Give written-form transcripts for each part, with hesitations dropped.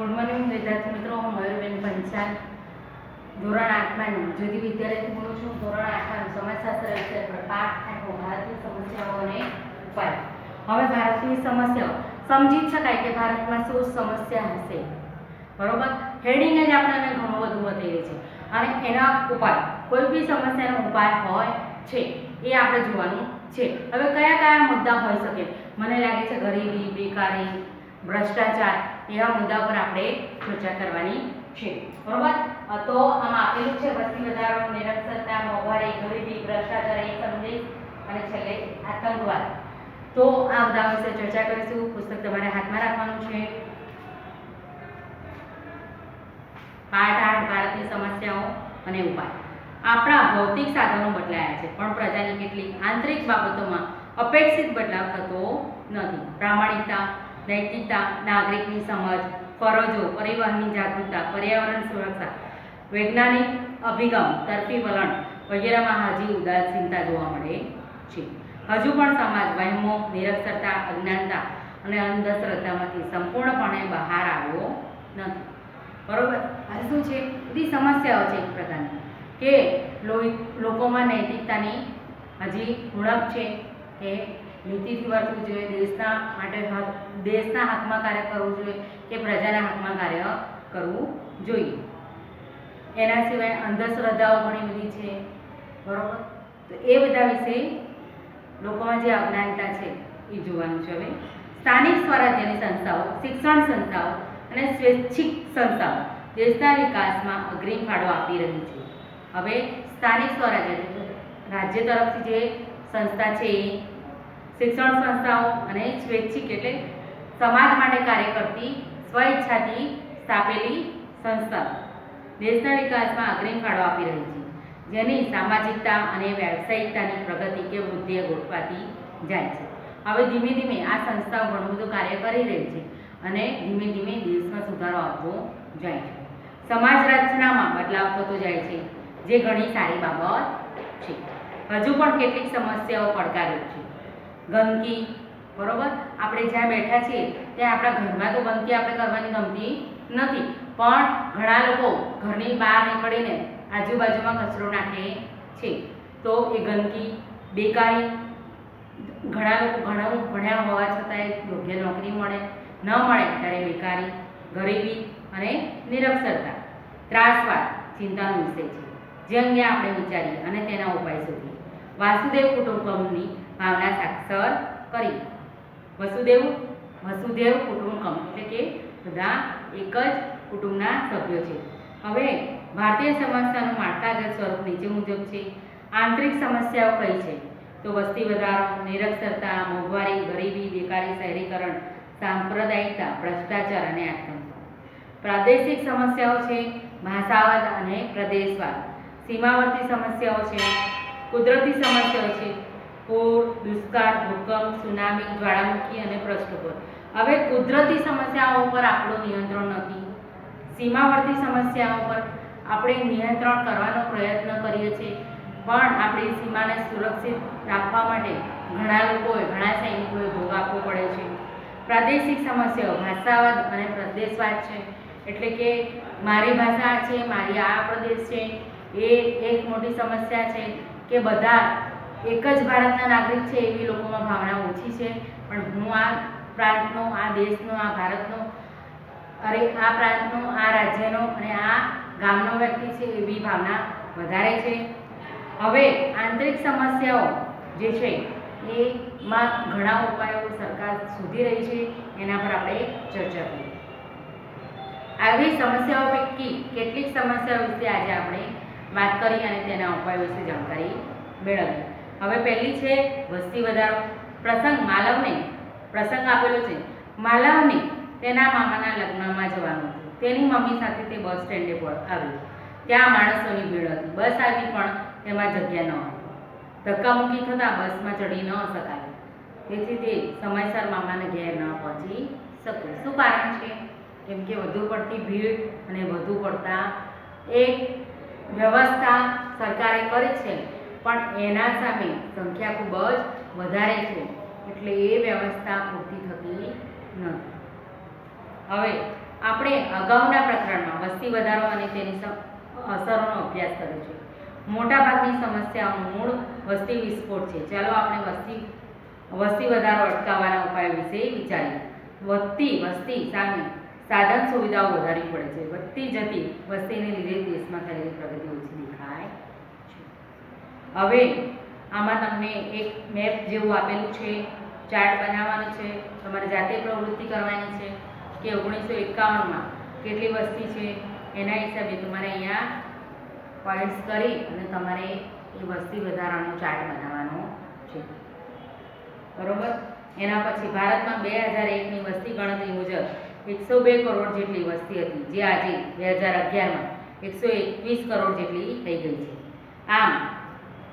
Good morning વિદ્યાર્થી મિત્રો, હું મયુરબેન પંચાલ ધોરણ 8માં જ્યોતિ વિદ્યાલયથી બોલું છું. ધોરણ 8માં સમાજશાસ્ત્ર વિષય પર પાઠ 8 ભારતીય સમસ્યાઓ અને ઉપાય. હવે ભારતની સમસ્યાઓ સમજી શકાય કે ભારતમાં શું સમસ્યા હશે, બરોબર. હેડિંગ જ આપણને ઘણું બધું બતાવી છે અને એના ઉપાય, કોઈ બી સમસ્યાનો ઉપાય હોય છે એ આપણે જોવાનું છે. હવે કયા કયા મુદ્દા હોઈ શકે? મને લાગે છે ગરીબી, બેકારી, ભ્રષ્ટાચાર એવા મુદ્દા પર આપણે ચર્ચા કરવાની છે, બરોબર. તો આમાં આપેલું છે વસ્તી વધારો, નિરક્ષરતા, મોંઘવારી, ગરીબી, ભ્રષ્ટાચાર, એ સંદેશ અને છેલ્લે આતંકવાદ. તો આ બધા વિશે ચર્ચા કરીશું. પુસ્તક તમારે હાથમાં રાખવાનું છે. પાઠ 8 ભારતની સમસ્યાઓ અને ઉપાય. આપણા ભૌતિક સાધનો બદલાયા છે, પણ પ્રજાની કેટલીક આંતરિક બાબતોમાં અપેક્ષિત બદલાવ થતો નથી. પ્રામાણિકતા, નૈતિકતા, નાગરિકની સમજ, ફરજો, પરિવહનની જાગૃતતા, પર્યાવરણ સુરક્ષા, વૈજ્ઞાનિક અભિગમ, તરફી વલણ વગેરેમાં હજી ઉદાસીનતા જોવા મળે છે. હજુ પણ સમાજ વહેમો, નિરક્ષરતા, અજ્ઞાનતા અને અંધશ્રદ્ધામાંથી સંપૂર્ણપણે બહાર આવ્યો નથી, બરોબર. આ શું છે? બધી સમસ્યાઓ છે એક પ્રકારની, કે લોકોમાં નૈતિકતાની હજી ઉણપ છે, કે નીતિથી વર્તવું જોઈએ, દેશના હાથમાં કાર્ય કરવું જોઈએ કે પ્રજાના હાથમાં કાર્ય કરવું જોઈએ. એના સિવાય અંધશ્રદ્ધાઓ ઘણી બધી છે, બરોબર. તો એ બધા વિશે લોકોમાં જે અજ્ઞાનતા છે એ જોવાનું છે. હવે સ્થાનિક સ્વરાજ્યની સંસ્થાઓ, શિક્ષણ સંસ્થાઓ અને સ્વૈચ્છિક સંસ્થાઓ દેશના વિકાસમાં અગ્રીમ ફાળો આપી રહી છે. હવે સ્થાનિક સ્વરાજ્ય રાજ્ય તરફથી જે સંસ્થા છે એ શિક્ષણ સંસ્થાઓ અને સ્વૈચ્છિક એટલે સમાજ માટે કાર્ય કરતી સ્વઈચ્છાથી સ્થાપેલી સંસ્થા દેશના વિકાસમાં અગ્રીમ ફાળો આપી રહી છે, જેની સામાજિકતા અને વ્યાવસાયિકતાની પ્રગતિ કે વૃદ્ધિ ગોઠવાતી જાય છે. હવે ધીમે ધીમે આ સંસ્થાઓ ઘણું બધું કાર્ય કરી રહી છે અને ધીમે ધીમે દેશમાં સુધારો આવતો જાય છે. સમાજ રચનામાં બદલાવ થતો જાય છે, જે ઘણી સારી બાબત છે. હજુ પણ કેટલીક સમસ્યાઓ પડકારો છે. ગંદકી, બરોબર. આપણે જ્યાં બેઠા છીએ ત્યાં આપણા ઘરમાં તો ગંદકી આપણે કરવાની ગમતી નથી, પણ ઘણા લોકો ઘરની બહાર નીકળીને આજુબાજુમાં કચરો નાખે છે. તો એ ગંદકી, બેકારી, ઘણા લોકો ઘણું ભણ્યા હોવા છતાં યોગ્ય નોકરી ન મળે ત્યારે બેકારી, ગરીબી અને નિરક્ષરતા, ત્રાસવાદ ચિંતાનો વિષય છે, જે અંગે આપણે વિચારીએ અને તેના ઉપાય શોધીએ. વાસુદેવ કુટુંબકમની ભાવના સાક્ષર કરી. વસુદેવ કુટુંબકમ એટલે કે બધા એક જ કુટુંબના સભ્યો છે. હવે ભારતીય સમસ્યાનું માળખાગત સ્વરૂપ નીચે મુજબ છે. આંતરિક સમસ્યાઓ કઈ છે? તો વસ્તી વધારો, નિરક્ષરતા, મોંઘવારી, ગરીબી, બેકારી, શહેરીકરણ, સાંપ્રદાયિકતા, ભ્રષ્ટાચાર અને આતંકવાદ. પ્રાદેશિક સમસ્યાઓ છે ભાષાવાદ અને પ્રદેશવાદ. સીમાવર્તી સમસ્યાઓ છે. કુદરતી સમસ્યાઓ છે પૂર, દુષ્કાળ, ભૂકંપ, સુનામી, જ્વાળામુખી અને પ્રશ્નોત્તર. હવે કુદરતી સમસ્યાઓ પર આપણું નિયંત્રણ નથી. સીમાવર્તી સમસ્યાઓ પર આપણે નિયંત્રણ કરવાનો પ્રયત્ન કરીએ છીએ, પણ આપણી સીમાને સુરક્ષિત રાખવા માટે ઘણા સૈનિકોએ ભોગ આપવો પડે છે. પ્રાદેશિક સમસ્યાઓ ભાષાવાદ અને પ્રદેશવાદ છે, એટલે કે મારી ભાષા છે, મારી આ પ્રદેશ છે. એ એક મોટી સમસ્યા છે કે બધા એક જ ભારતના નાગરિક છે એવી લોકોમાં ભાવના ઓછી છે, પણ હું આ પ્રાંતનો, આ દેશનો, આ ભારતનો, આ પ્રાંતનો, આ રાજ્યનો અને આ ગામનો વ્યક્તિ છે એવી ભાવના વધારે છે. હવે આંતરિક સમસ્યાઓ જે છે એમાં ઘણા ઉપાયો સરકાર શોધી રહી છે, એના પર આપણે ચર્ચા કરીએ. આવી સમસ્યાઓ પૈકી કેટલીક સમસ્યાઓ વિશે આજે આપણે વાત કરી અને તેના ઉપાયો વિશે જાણકારી મેળવી. હવે પહેલી છે વસ્તી વધારો. પ્રસંગ આપેલો છે. માલવને તેના મામાના લગ્નમાં જવાનું હતું. તેની મમ્મી સાથે તે બસ સ્ટેન્ડે આવ્યું. ત્યાં માણસોની ભીડ હતી. બસ આવી પણ તેમાં જગ્યા ન હતી. ધક્કામુક્કી થતાં બસમાં ચડી ન શકાય, તેથી તે સમયસર મામાને ઘેર ન પહોંચી શક્યો. શું કારણ છે? કેમ કે વધુ પડતી ભીડ અને વધુ પડતા એક વ્યવસ્થા સરકારે કરી છે, પણ એના સામે સંખ્યા ખૂબ જ વધારે છે, એટલે એ વ્યવસ્થા પૂરતી થતી નથી. હવે આપણે અગાઉના પ્રકરણમાં વસ્તી વધારો અને તેની અસરોનો અભ્યાસ કર્યો છે. મોટાભાગની સમસ્યાઓનું મૂળ વસ્તી વિસ્ફોટ છે. ચાલો આપણે વસ્તી વધારો અટકાવવાના ઉપાયો વિશે વિચારીએ. વધતી વસ્તી સામે સાધન સુવિધાઓ વધારવી પડે છે. વધતી જતી વસ્તીને લીધે દેશમાં થયેલી પ્રગતિ ઓછી દેખાય છે. હવે આમાં તમને એક મેપ જેવું આપેલું છે, ચાર્ટ બનાવવાનો છે, તમારે જાતે પ્રવૃત્તિ કરવાની છે કે 1951માં કેટલી વસ્તી છે એના હિસાબે તમારે અહીંયા પોઈન્ટ્સ કરી અને તમારે એ વસ્તી વધારાનો ચાર્ટ બનાવવાનો છે. બરોબર. એના પછી ભારતમાં 2001ની વસ્તી ગણતરી મુજબ 102 કરોડ જેટલી વસ્તી હતી, જે આજે 2011માં 121 કરોડ જેટલી થઈ ગઈ છે. આમ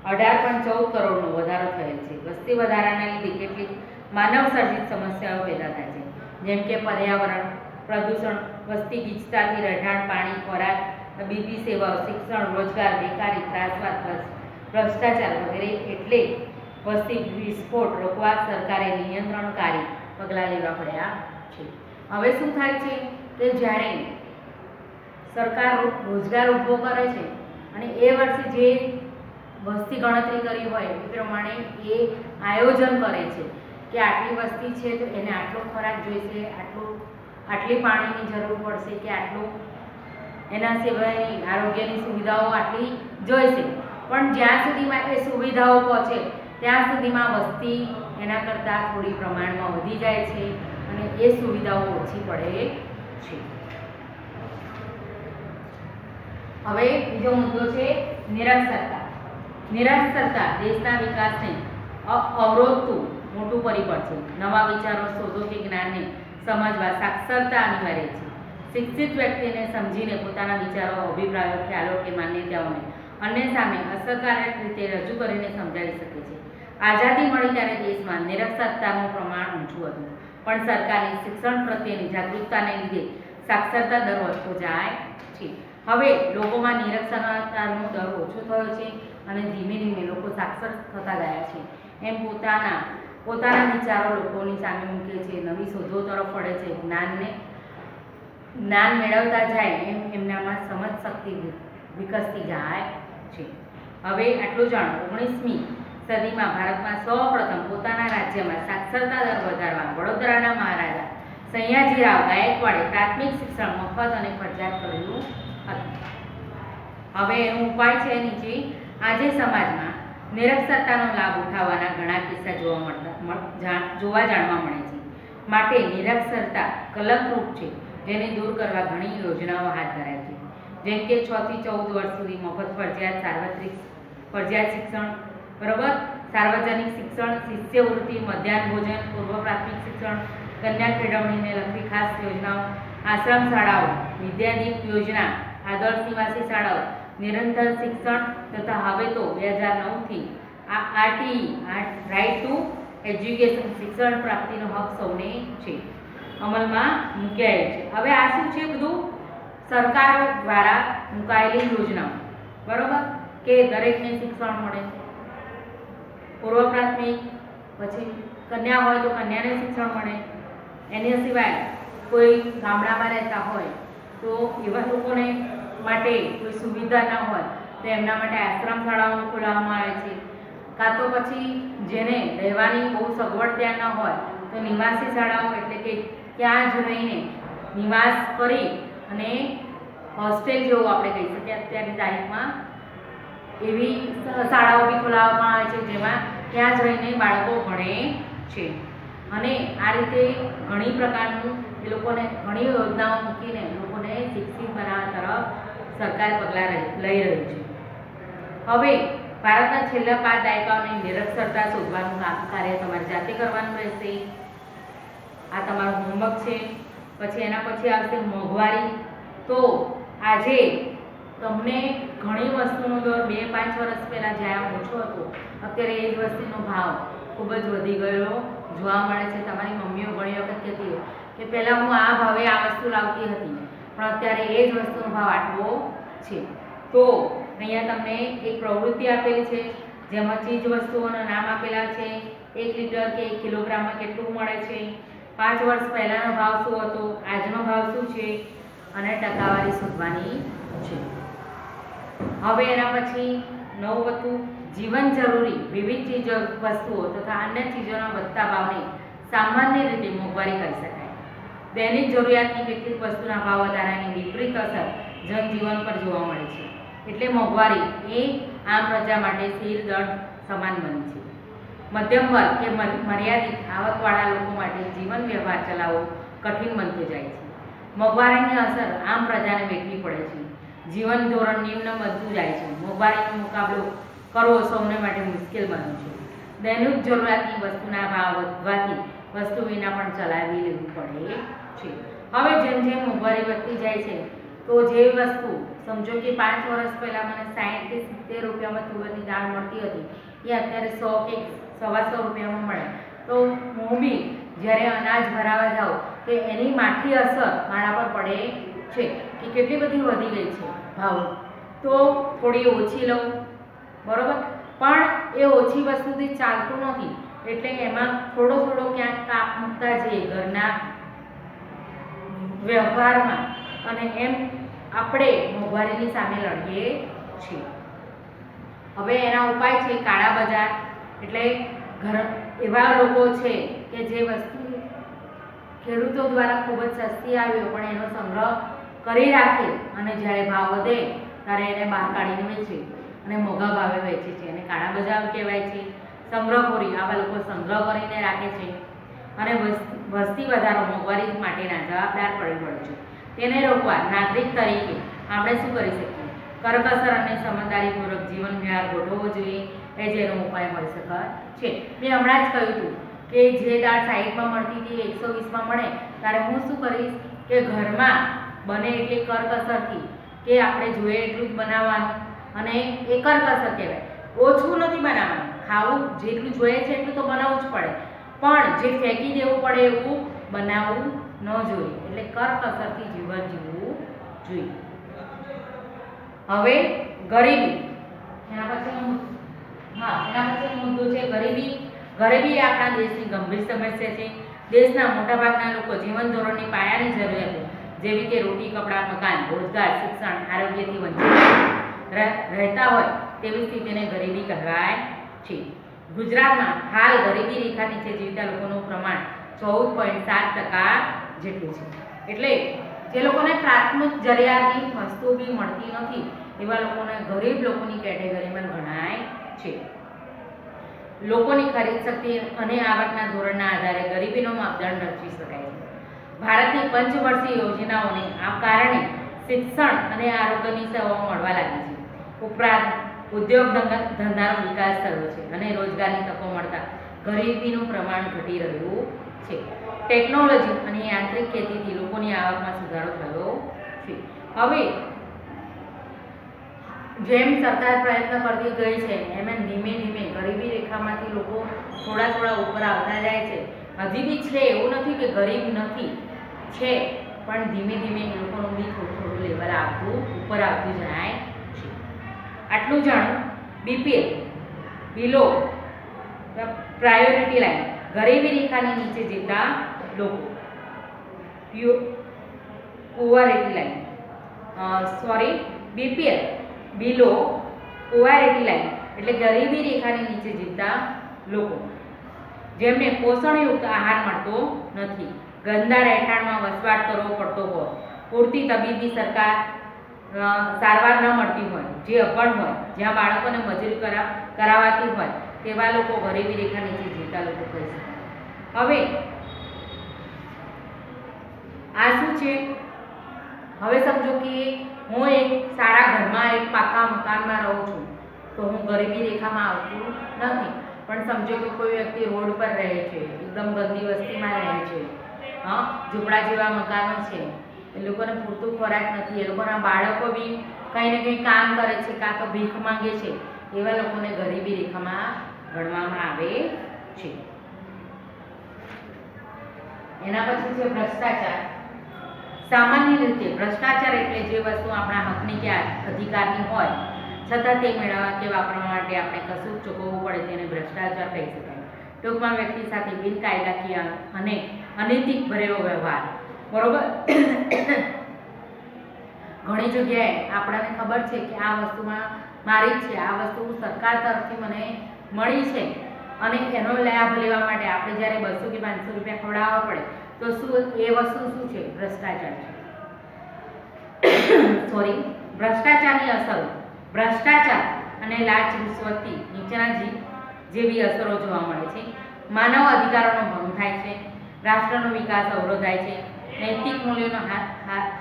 18.14 કરોડનો વધારો થયેલ છે. વસ્તી વધારાના લીધે કેટલીક માનવ સર્જિત સમસ્યાઓ પેદા થાય છે, જેમ કે પર્યાવરણ પ્રદૂષણ, વસ્તી ગીચતાથી રહેઠાણ, પાણી, ખોરાક, તબીબી સેવાઓ, શિક્ષણ, રોજગાર, બેકારી, ત્રાસવાદ, ભ્રષ્ટાચાર વગેરે. એટલે વસ્તી વિસ્ફોટ રોકવા સરકારે નિયંત્રણકારી પગલાં લેવા પડ્યા છે. હવે શું થાય છે કે જ્યારે સરકાર રોજગાર ઊભો કરે છે અને એ વર્ષે જે વસ્તી ગણતરી કરી હોય એ પ્રમાણે એ આયોજન કરે છે કે આટલી વસ્તી છે તો એને આટલો ખોરાક જોઈશે, આટલી પાણીની જરૂર પડશે કે આટલું એના સિવાયની આરોગ્યની સુવિધાઓ આટલી જોઈશે. પણ જ્યાં સુધીમાં એ સુવિધાઓ પહોંચે ત્યાં સુધીમાં વસ્તી એના કરતાં થોડી પ્રમાણમાં વધી જાય છે અને એ સુવિધાઓ ઓછી પડે છે. હવે બીજો મુદ્દો છે નિરક્ષરતા. નિરક્ષરતા દેશના વિકાસને અવરોધતું મોટું પરિબળ છે. નવા વિચારો, શોધો કે જ્ઞાનને સમજવા સાક્ષરતા અનિવાર્ય છે. શિક્ષિત વ્યક્તિને સમજીને પોતાના વિચારો, અભિપ્રાયો, ખ્યાલો કે માન્યતાઓને અન્ય સામે અસરકારક રીતે રજૂ કરીને સમજાવી શકે છે. આઝાદી મળી ત્યારે દેશમાં નિરક્ષરતાનું પ્રમાણ ઊંચું હતું, પણ સરકારની શિક્ષણ પ્રત્યેની જાગૃતતાને લીધે સાક્ષરતા દર વધતો જાય છે. હવે લોકોમાં નિરક્ષરતાનો દર ઓછો થયો છે અને ધીમે ધીમે લોકો સાક્ષર થતા ગયા છે. એમ પોતાના વિચારો લોકોની સામે મૂકે છે, નવી શોધો તરફ વળે છે. જ્ઞાન મેળવતા જાય એમ એમનામાં સમજ શક્તિ વિકસતી જાય છે. હવે આટલું જાણો, 19મી સદીમાં ભારતમાં સૌપ્રથમ પોતાના રાજ્યમાં સાક્ષરતા દર વધારવા વડોદરાના મહારાજા સયાજીરાવ ગાયકવાડે પ્રાથમિક શિક્ષણ મફત અને ફરજિયાત કર્યું હતું. હવે એનો ઉપાય છે નીચે. આજે સમાજમાં નિરક્ષરતાનો લાભ ઉઠાવવાના ઘણા કિસ્સા જોવા જાણવા મળે છે. માટે નિરક્ષરતા કલંકરૂપ છે, જેને દૂર કરવા ઘણી યોજનાઓ હાથ ધરાય છે, જેમ કે 6 થી 14 વર્ષ સુધી મફત ફરજિયાત શિક્ષણ, બરોબર, સાર્વજનિક શિક્ષણ, શિષ્યવૃત્તિ, મધ્યાહન ભોજન, પૂર્વ પ્રાથમિક શિક્ષણ, કન્યા કેળવણીને લગતી ખાસ યોજનાઓ, આશ્રમ શાળાઓ, વિદ્યાદીપ યોજના, આદર્શ નિવાસી શાળાઓ, નિરંતર શિક્ષણ તથા હવે તો 2009થી આરટીઈ રાઇટ ટુ એજ્યુકેશન શિક્ષણ પ્રાપ્તિનો હક સૌને છે અમલમાં મૂકાયેલ છે. હવે આ શું છે? બધું સરકાર દ્વારા મુકાયેલી યોજનાઓ, બરોબર, કે દરેકને શિક્ષણ મળે, પૂર્વ પ્રાથમિક, પછી કન્યા હોય તો કન્યાને શિક્ષણ મળે. એની સિવાય કોઈ ગામડામાં રહેતા હોય તો એવા લોકોને માટે કોઈ સુવિધા ના હોય તો એમના માટે આશ્રમ શાળાઓ ખોલવામાં આવે છે. કાં તો પછી જેને રહેવાની બહુ સગવડ ત્યાં ન હોય તો નિવાસી શાળાઓ, એટલે કે ત્યાં જ રહીને નિવાસ કરી અને હોસ્ટેલ જેવું આપણે કહી શકીએ અત્યારની તારીખમાં એવી શાળાઓ બી ખોલાવવામાં આવે છે, જેમાં ત્યાં જ રહીને બાળકો ભણે છે. અને આ રીતે ઘણી પ્રકારનું એ લોકોને ઘણી યોજનાઓ મૂકીને લોકોને શિક્ષિત બનાવવા તરફ સરકાર પગલાં લઈ રહી છે. હવે ભારતના છેલ્લા 5 દાયકાઓની નિરક્ષરતા શોધવાનું કાર્ય તમારે જાતે કરવાનું રહેશે. આ તમારું હોમવર્ક છે. પછી એના પછી આવશે મોંઘવારી. તો આજે તમને ઘણી વસ્તુનો દર 2-5 વર્ષ પહેલાં જ્યાં ઓછો હતો, અત્યારે એ જ વસ્તુનો ભાવ ખૂબ જ વધી ગયેલો જોવા મળે છે. તમારી મમ્મીઓ ઘણી વખત કહેતી હોય કે પહેલાં હું આ ભાવે આ વસ્તુ લાવતી હતી, પણ અત્યારે એ જ વસ્તુનો ભાવ આટલો છે. તો અહીંયા તમને એક પ્રવૃત્તિ આપેલી છે, જેમાં ચીજ વસ્તુઓના નામ આપેલા છે. 1 લીટર કે 1 કિલોગ્રામમાં કેટલું મળે છે, 5 વર્ષ પહેલાંનો ભાવ શું હતો, આજનો ભાવ શું છે અને ટકાવારી શોધવાની છે. હવે એના પછી 9 હતું જીવન જરૂરી વિવિધ ચીજ વસ્તુઓ તથા અન્ય ચીજોના વધતા ભાવને સામાન્ય રીતે મોંઘવારી કહી શકાય. દૈનિક જરૂરિયાતની કેટલીક વસ્તુના ભાવ વધારાની વિપરીત અસર જનજીવન પર જોવા મળે છે. એટલે મોંઘવારી એ આમ પ્રજા માટે સ્થિર દર સમાન બની છે. મધ્યમ વર્ગ કે મર્યાદિત આવકવાળા લોકો માટે જીવન વ્યવહાર ચલાવવો કઠિન બનતો જાય છે. મોંઘવારીની અસર આમ પ્રજાને વેઠવી પડે છે. જીવન ધોરણ નિમ્ન બનતું જાય છે. મોંઘવારીનો મુકાબલો કરવો સૌને માટે મુશ્કેલ બન્યું છે. દૈનિક જરૂરિયાતની વસ્તુના ભાવ વધવાથી વસ્તુ વિના પણ ચલાવી લેવું પડે છે. હવે જેમ જેમ મોંઘવારી વધતી જાય છે તો જે વસ્તુ સમજો કે 5 વર્ષ પહેલાં મને 60 કે 70 રૂપિયામાં તુવેરની દાળ મળતી હતી એ અત્યારે 100 કે 125 રૂપિયામાં મળે. તો હું બી જ્યારે અનાજ ભરાવા જાઉં તો એની માઠી અસર મારા પર પડે છે કે કેટલી બધી વધી ગઈ છે ભાવ, તો થોડી ઓછી લઉં, બરાબર. પણ એ ઓછી વસ્તુથી ચાલતું નથી એટલે એમાં થોડો ક્યાંક કાપ મૂકતા જઈએ ઘરના વ્યવહારમાં અને એમ આપણે મોંઘવારીની સામે લડીએ છીએ. હવે એના ઉપાય છે કાળા બજાર. એટલે એવા લોકો છે કે જે વસ્તુ ખેડૂતો દ્વારા ખૂબ જ સસ્તી આવી પણ એનો સંગ્રહ કરી રાખે અને જ્યારે ભાવ વધે ત્યારે એને બહાર કાઢીને વેચે અને મોંઘા ભાવે વેચે છે અને કાળા બજાર કહેવાય છે. સંગ્રહખોરી, આવા લોકો સંગ્રહ કરીને રાખે છે અને વસ્તી વધારો મોંઘવારી માટેના જવાબદાર પરિબળો છે. તેને રોકવા નાગરિક તરીકે આપણે શું કરી શકીએ? કરકસર અને સમજદારીપૂર્વક જીવન વ્યવહાર ગોઠવવો જોઈએ એ જેનો ઉપાય હોઈ શકે છે. મેં હમણાં જ કહ્યું હતું કે જે દાળ 60માં મળતી હતી 120માં મળે ત્યારે હું શું કરીશ કે ઘરમાં બને એટલી કરકસરથી કે આપણે જોઈએ એટલું જ બનાવવાનું અને એ કરકસર કહેવાય. ઓછું નથી બનાવવાનું, ખાવું જેટલું જોઈએ છે એટલું તો બનાવવું જ પડે પણ જે ફેંકી દેવું પડે એવું બનાવવું ન જોઈએ. એટલે કરકસરથી જીવન જીવવું જોઈએ. હવે ગરીબી, એના પછી મુદ્દો છે ગરીબી. ગરીબી આપણા દેશની ગંભીર સમસ્યા છે. દેશના મોટાભાગના લોકો જીવન ધોરણની પાયાની જરૂરિયાતો જેવી કે રોટી, કપડાં, મકાન, રોજગાર, શિક્ષણ, આરોગ્યથી વંચિત રહેતા હોય તેવી સ્થિતિને ગરીબી કહેવાય છે. ગુજરાતમાં હાલ ગરીબી રેખા નીચે જીવતા લોકોનું પ્રમાણ 14.7% જેટલું છે. એટલે જે લોકોને પ્રાથમિક જરૂરિયાતની વસ્તુ બી મળતી નથી એવા લોકોને ગરીબ લોકોની કેટેગરીમાં ગણાય છે. લોકોની ખરીદ શક્તિ અને આવકના ધોરણના આધારે ગરીબીનો માપદંડ રચી શકાય છે. ભારતની પંચવર્ષીય યોજનાઓને આ કારણે શિક્ષણ અને આરોગ્યની સેવાઓ મળવા લાગી છે. ઉપરાંત ઉદ્યોગ ધંધાનો વિકાસ થયો છે અને રોજગારની તકો મળતા ગરીબીનું પ્રમાણ ઘટી રહ્યું છે. ટેકનોલોજી અને યાંત્રિક ખેતીથી લોકોની આવકમાં સુધારો થયો છે. હવે જેમ સરકાર પ્રયત્ન કરતી ગઈ છે એમ ધીમે ધીમે ગરીબી રેખામાંથી લોકો થોડા ઉપર આવતા જાય છે. હજી બી છે, એવું નથી કે ગરીબ નથી, છે, પણ ધીમે ધીમે એ લોકોનું બી થોડું લેવલ ઉપર આવતું જાય છે. આટલું જાણો. બીપીએલ બિલો પ્રાયોરિટી લાઈન, ગરીબી રેખાની નીચે જીવતા લોકો. પોવર્ટી લાઈન, બીપીએલ બિલો પોવર્ટી લાઈન એટલે ગરીબી રેખાની નીચે જીવતા લોકો જેમને પોષણયુક્ત આહાર મળતો નથી, ગંદા રહેઠાણમાં વસવાટ કરવો પડતો હોય, પૂરતી તબીબી સારવાર ન મળતી હોય, જે અભણ હોય, જ્યાં બાળકોને મજૂરી કરાવાતી હોય તેવા લોકો ગરીબી રેખા નીચે જીવતા લોકો કહી શકાય. હવે આ શું છે? હવે સમજો કે હું એક સારા ઘરમાં એક પાકા મકાનમાં રહું છું તો હું ગરીબી રેખામાં આવતું નથી. પણ સમજો કે કોઈ વ્યક્તિ રોડ પર રહે છે, એકદમ ગંદી વસ્તીમાં રહે છે, ઝૂંપડા જેવા મકાનો છે, એ લોકોને પૂરતું ખોરાક નથી, એ લોકોના બાળકો બી કંઈ ને કંઈ કામ કરે છે કાં તો ભીખ માંગે છે, એવા લોકોને ગરીબી રેખામાં ગણવામાં આવે છે. એના પછી છે ભ્રષ્ટાચાર. સામાન્ય રીતે ભ્રષ્ટાચાર એટલે જે વસ્તુ આપણા હકની કે અધિકારની હોય છતાં તે મેળવવા કે વાપરવા માટે આપણે કશું ચૂકવવું પડે તેને ભ્રષ્ટાચાર કહી શકાય. ટૂંકમાં વ્યક્તિ સાથે બિનકાયદાકીય અને અનૈતિક ભરેલો વ્યવહાર. બરોબર. ઘણી જગ્યાએ આપણને ખબર છે કે આ વસ્તુમાં મારી જ છે, આ વસ્તુ સરકાર તરફથી મને મળી છે અને એનો લાભ લેવા માટે આપણે જ્યારે 200 કે 500 રૂપિયા ખવડાવવા પડે તો શું એ વસ્તુ શું છે? ભ્રષ્ટાચાર છે. સોરી, ભ્રષ્ટાચારની અસરો. ભ્રષ્ટાચાર અને લાંચ રૂશ્વતથી નીચેના જેવી અસરો જોવા મળે છે. માનવ અધિકારોનો ભંગ થાય છે, રાષ્ટ્રનો વિકાસ અવરોધાય છે, નૈતિક મૂલ્યોનો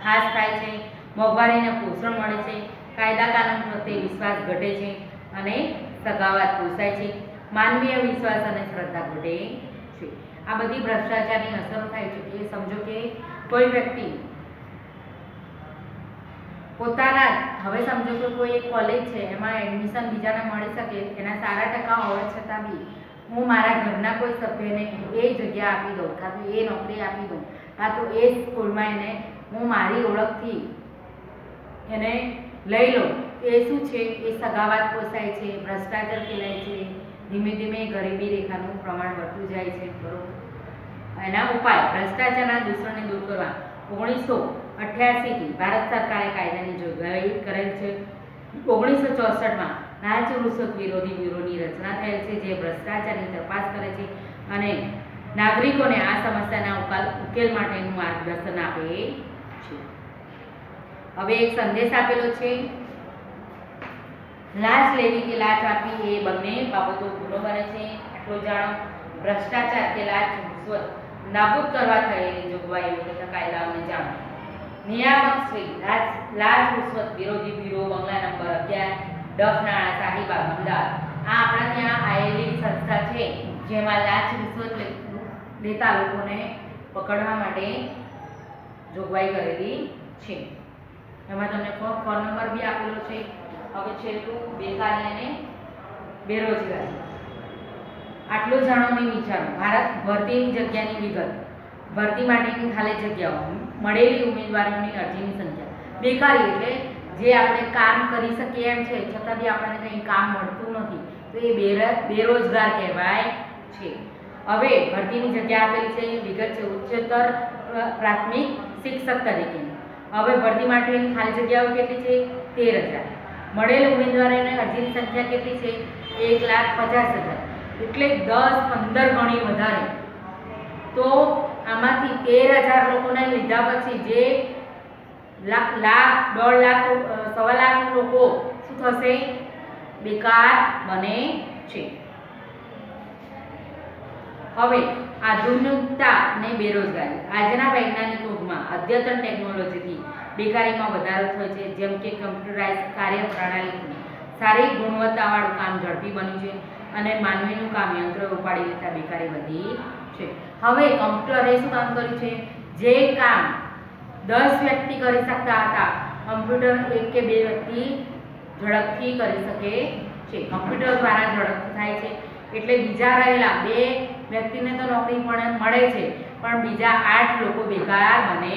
હાસ થાય છે, મોંઘવારીને પોષણ મળે છે, કાયદા કાનૂન પ્રત્યે વિશ્વાસ ઘટે છે અને સગાવત પોસાય છે, માનવીય વિશ્વાસ અને શ્રદ્ધા ઘટે છે. આ બધી ભ્રષ્ટાચારની અસરો થાય છે. એ સમજો કે કોઈ વ્યક્તિ પોતાના, હવે સમજો કે કોઈ એક કોલેજ છે એમાં એડમિશન બીજાને મળી શકે, એના સારા ટકા હોવા છતાં બી હું મારા ઘરના કોઈ સભ્યને એ જગ્યા આપી દઉં, કાં તો એ નોકરી આપી દઉં, કાં તો એ સ્કૂલમાં એને હું મારી ઓળખથી એને લઈ લઉં. એ શું છે? એ સગાવાત પોસાય છે, ભ્રષ્ટાચાર ફેલાય છે, ધીમે ધીમે ગરીબી રેખાનું પ્રમાણ વધતું જાય છે. બરોબર. એના ઉપાય. ભ્રષ્ટાચારના દૂષણને દૂર કરવા 1988થી ભારત સરકારે કાયદાની જોગવાઈ કરેલ છે. 1964માં લાંચ રૂશ્વત વિરોધી બ્યુરોની રચના થયેલ છે, જે ભ્રષ્ટાચારની તપાસ કરે છે અને નાગરિકોને આ સમસ્યાના ઉકેલ માટેનું માર્ગદર્શન આપે છે. હવે એક સંદેશ આપેલો છે. લાંચ લેવી કે લાંચ આપવી એ બંને બાબતો ગુનો બને છે, એટલું જાણો. ભ્રષ્ટાચાર કે લાંચ રૂશ્વત નાબૂદ કરવા થયેલી જોગવાઈઓ તથા કાયદાઓને જાણો. નિયામક શ્રી લાંચ રૂશ્વત વિરોધી બ્યુરો, બંગલા નંબર 11, ડફ નાણા, શાહીબાગ, અમદાવાદ. આ આપણા ત્યાં આવેલી સંસ્થા છે જેમાં લાંચ રૂશ્વત લેતા લોકોને પકડવા માટે જોગવાઈ કરેલી છે. એમાં તમને ફોન નંબર બી આપેલો છે. હવે છેલ્લું, બેકારી અને બેરોજગારી. આટલું જાણો ને વિચારો. ભારત ભરતીની જગ્યાની વિગત. ભરતી માટેની ખાલી જગ્યાઓ, મળેલી ઉમેદવારોની અરજીની સંખ્યા. બેકારી એટલે જે આપણે કામ કરી શકીએ એમ છે છતાં બી આપણને કંઈ કામ મળતું નથી, તો એ બેરોજગાર કહેવાય છે. હવે ભરતીની જગ્યા આપેલી છે, વિગત છે ઉચ્ચતર પ્રાથમિક શિક્ષક તરીકેની. હવે ભરતી માટેની ખાલી જગ્યાઓ કેટલી છે? 13,000. મળેલ ઉમેદવારોની અરજીની સંખ્યા કેટલી છે? 1,50,000. એટલે 10-15 ગણી વધારે. તો આમાંથી 13,000 લોકોને લીધા પછી જે લાખ, 1.5 લાખ, 1.25 લાખ લોકો શું થશે? બેકાર બને છે. હવે આધુનિકતા અને બેરોજગારી. આજના વૈજ્ઞાનિક યુગમાં અદ્યતન ટેકનોલોજીથી બેકારીમાં વધારો થયો છે, જેમ કે કમ્પ્યુટરાઇઝ કાર્યપ્રણાલીથી સારી ગુણવત્તાવાળું કામ ઝડપી બન્યું છે અને માનવીનું કામ યંત્રો ઉપાડી લેતા બેકારી વધી છે. હવે કમ્પ્યુટરે શું કામ કર્યું છે? જે કામ 10 વ્યક્તિ કરી શકતા હતા, કમ્પ્યુટર 1 કે 2 વ્યક્તિ ઝડપથી કરી શકે છે. કમ્પ્યુટર દ્વારા ઝડપથી થાય છે એટલે બીજા રહેલા 2 વ્યક્તિને તો નોકરી પણ મળે છે, પણ બીજા 8 લોકો બેકાર બને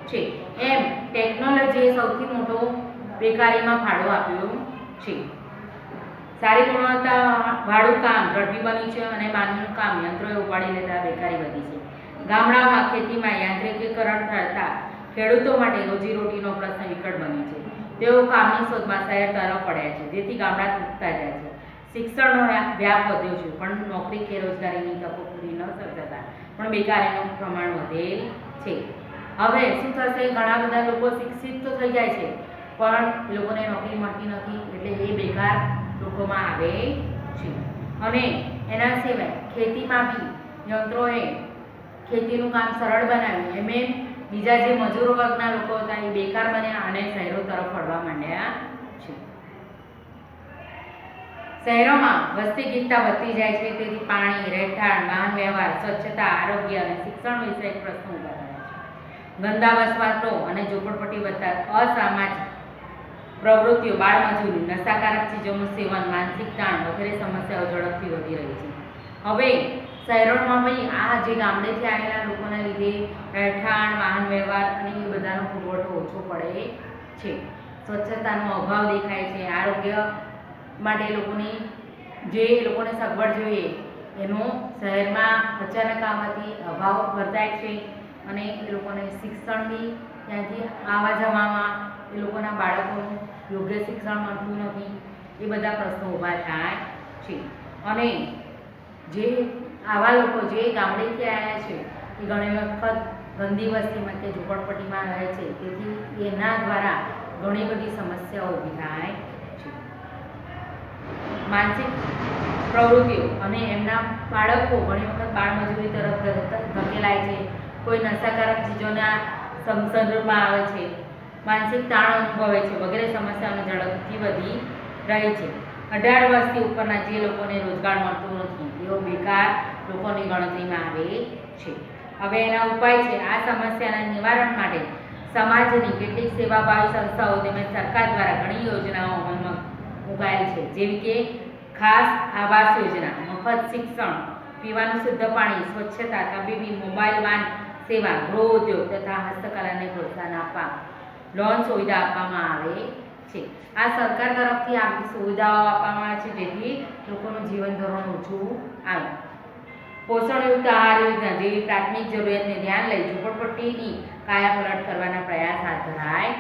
છે. એમ ટેકનોલોજીએ સૌથી મોટો બેકારીમાં ફાળો આપ્યો છે. સારી ગુણવત્તાવાળું કામ ઝડપી બન્યું છે અને માનવીનું કામ યંત્રોએ ઉપાડી લેતા બેકારી વધી છે. ગામડાઓમાં ખેતીમાં યાંત્રિકીકરણ થતા ખેડૂતો માટે રોજીરોટીનો પ્રશ્ન વિકટ બન્યો છે. તેઓ કામની શોધમાં શહેર તરફ પડ્યા છે, જેથી ગામડા તૂટતા જાય છે. શિક્ષણનો વ્યાપ વધ્યો છે, પણ નોકરી કે રોજગારીની તકો પૂરી ન સર્જાતા પણ બેકારીનું પ્રમાણ વધેલ છે. હવે શું થશે? ઘણા બધા લોકો શિક્ષિત તો થઈ જાય છે, પણ એ લોકોને નોકરી મળતી નથી, એટલે એ બેકાર લોકોમાં આવે છે. અને એના સિવાય ખેતીમાં બી યંત્રોએ ખેતીનું કામ સરળ બનાવ્યું, એમ બીજા જે મજૂરો વર્ગના લોકો હતા એ બેકાર બન્યા અને શહેરો તરફ વળવા માંડ્યા છે. શહેરોમાં વસ્તી ગીતતા વધતી જાય છે, તેથી પાણી, રહેઠાણ, વાહન વ્યવહાર, સ્વચ્છતા, આરોગ્ય અને શિક્ષણ વિષયક પ્રશ્નો ઊભા થયા છે. ગંદા વસવાટો અને ઝૂંપડપટ્ટી વધતા અસામાજિક પ્રવૃત્તિઓ, બાળમજૂરી, નશાકારક ચીજોનું સેવન, માનસિક તાણ વગેરે સમસ્યાઓ ઝડપથી વધી રહી છે. હવે શહેરોમાં ભાઈ આ જે ગામડેથી આવેલા લોકોના લીધે રહેઠાણ, વાહન વ્યવહાર અને એ બધાનો પુરવઠો ઓછો પડે છે. સ્વચ્છતાનો અભાવ દેખાય છે. આરોગ્ય માટે લોકોની જે લોકોને સગવડ જોઈએ એનો શહેરમાં અચાનક આવવાથી અભાવ વર્તાય છે અને એ લોકોને શિક્ષણ બી ત્યાંથી આવવા જવામાં એ લોકોના બાળકોનું યોગ્ય શિક્ષણ મળતું નથી. એ બધા પ્રશ્નો ઊભા થાય છે. અને જે આવા લોકો જે ગામડેથી આવ્યા છે એ ઘણી વખત ગંદી વસ્તીમાં કે ઝૂંપડપટ્ટીમાં રહે છે, તેથી એના દ્વારા ઘણી બધી સમસ્યાઓ ઊભી થાય છે. માનસિક પ્રવૃત્તિઓ અને એમના બાળકો ઘણી વખત બાળમજૂરી તરફ ધકેલાય છે, કોઈ નશાકારક ચીજોના સંસર્ગમાં આવે છે, માનસિક તાણ અનુભવે છે વગેરે સમસ્યાઓની ઝડપથી વધી રહી છે. 18 વર્ષથી ઉપરના જે લોકોને રોજગાર મળતો નથી તેઓ બેકાર લોકોની ગણતરીમાં આવે છે. હવે એના ઉપાય છે. આ સમસ્યાના નિવારણ માટે સમાજની કેટલીક સેવાભાવી સંસ્થાઓ તેમજ સરકાર દ્વારા ઘણી યોજનાઓ અમલમાં મુકાયેલ છે, જેવી કે ખાસ આવાસ યોજના, મફત શિક્ષણ, પીવાનું શુદ્ધ પાણી, સ્વચ્છતા, તબીબી, મોબાઈલ વાન સેવા, ગૃહ ઉદ્યોગ તથા હસ્તકલાને પ્રોત્સાહન આપવા લોન સુવિધા આપવામાં આવે છે. આ સરકાર તરફથી આ સુવિધાઓ આપવામાં આવે છે જેથી લોકોનું જીવન ધોરણ ઊંચું આવે. પોષણયુક્ત આહાર યોજના જેવી પ્રાથમિક જરૂરિયાતને ધ્યાન લઈ ઝૂંપડપટ્ટીની કાયાપલટ કરવાના પ્રયાસ હાથ ધરાય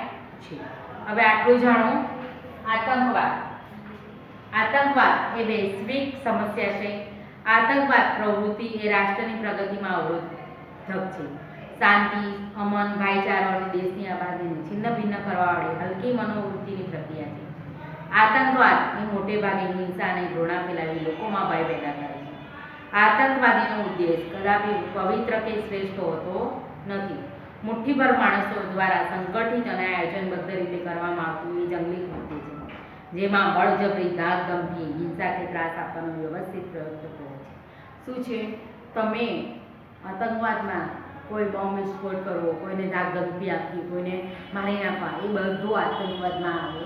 છે. હવે આટલું જાણો. આતંકવાદ એ વૈશ્વિક સમસ્યા છે. આતંકવાદ પ્રવૃત્તિ એ રાષ્ટ્રની પ્રગતિમાં અવરોધક છે. શાંતિ, અમન, ભાઈચારો અને દેશની આબાદીને છિન્ન ભિન્ન કરવાવાળી હલકી મનોવૃત્તિની પ્રક્રિયા છે. આતંકવાદ એ મોટે ભાગે હિંસા અને ઘૃણા ફેલાવી લોકોમાં ભય પેદા કરે છે. આતંકવાદીનો ઉદ્દેશ કદાપી પવિત્ર કે શ્રેષ્ઠ હોતો નથી. મુઠ્ઠીભર માણસો દ્વારા સંગઠિત અને આયોજનબદ્ધ રીતે કરવામાં આવતું એ જંગલી કૃત્ય છે, જેમાં બળજબરી, ધાકધમકી, હિંસા કે ત્રાસ આપવાનો વ્યવસ્થિત પ્રયોગ થતો હોય છે. શું છે? તમે આતંકવાદમાં કોઈ બોમ્બ વિસ્ફોટ કરવો, કોઈને ધાકધમકી આપવી, કોઈને મારી નાખવા, એ બધું આતંકવાદમાં આવે